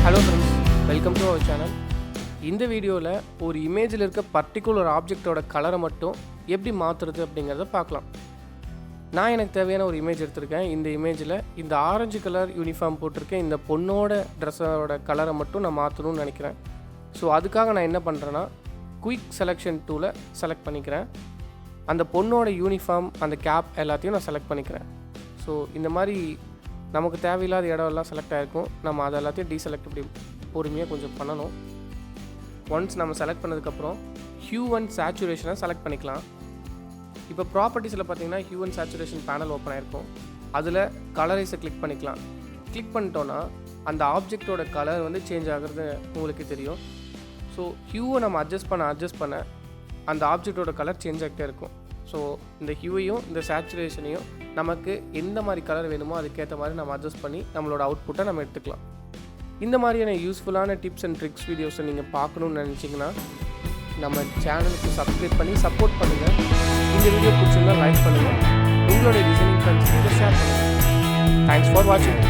Hello friends, welcome to our channel. இந்த வீடியோவில் ஒரு இமேஜில் இருக்க பர்டிகுலர் ஆப்ஜெக்டோட கலரை மட்டும் எப்படி மாற்றுறது அப்படிங்கிறத பார்க்கலாம். நான் எனக்கு தேவையான ஒரு இமேஜ் எடுத்திருக்கேன். இந்த இமேஜில் இந்த ஆரஞ்சு கலர் யூனிஃபார்ம் போட்டிருக்கேன். இந்த பொண்ணோட ட்ரெஸ்ஸோட கலரை மட்டும் நான் மாற்றணும்னு நினைக்கிறேன். ஸோ அதுக்காக நான் என்ன பண்ணுறேன்னா குயிக் செலெக்ஷன் டூலை செலக்ட் பண்ணிக்கிறேன். அந்த பொண்ணோட யூனிஃபார்ம், அந்த கேப் எல்லாத்தையும் நான் செலக்ட் பண்ணிக்கிறேன். ஸோ இந்த மாதிரி நமக்கு தேவையில்லாத இடம்லாம் செலக்ட் ஆகிருக்கும். நம்ம அதை எல்லாத்தையும் டீசெலக்ட் இப்படி பொறுமையாக கொஞ்சம் பண்ணணும். ஒன்ஸ் நம்ம செலக்ட் பண்ணதுக்கப்புறம் ஹியூ அண்ட் சேச்சுரேஷனை செலக்ட் பண்ணிக்கலாம். இப்போ ப்ராப்பர்ட்டிஸில் பார்த்தீங்கன்னா Hugh and saturation panel open ஆகிருக்கும். அதில் கலரைஸை கிளிக் பண்ணிக்கலாம். கிளிக் பண்ணிட்டோன்னா அந்த ஆப்ஜெக்டோட கலர் வந்து சேஞ்ச் ஆகிறது உங்களுக்கு தெரியும். ஸோ ஹியூவை நம்ம அட்ஜஸ்ட் பண்ண அந்த ஆப்ஜெக்டோட கலர் சேஞ்ச் ஆகிட்டே இருக்கும். ஸோ இந்த ஹியூவையும் இந்த சேச்சுரேஷனையும் நமக்கு எந்த மாதிரி கலர் வேணுமோ அதுக்கேற்ற மாதிரி நம்ம அட்ஜஸ்ட் பண்ணி நம்மளோட அவுட்புட்டை நம்ம எடுத்துக்கலாம். இந்த மாதிரியான யூஸ்ஃபுல்லான டிப்ஸ் அண்ட் ட்ரிக்ஸ் வீடியோஸை நீங்கள் பார்க்கணுன்னு நினச்சிங்கன்னா நம்ம சேனலுக்கு சப்ஸ்கிரைப் பண்ணி சப்போர்ட் பண்ணுங்கள். இந்த வீடியோ பிடிச்சிருந்தால் லைக் பண்ணுங்கள். உங்களோட டிசைனிங் ஃப்ரெண்ட்ஸ்க்கு இதை ஷேர் பண்ணுங்கள். தேங்க்ஸ் ஃபார் வாட்சிங்.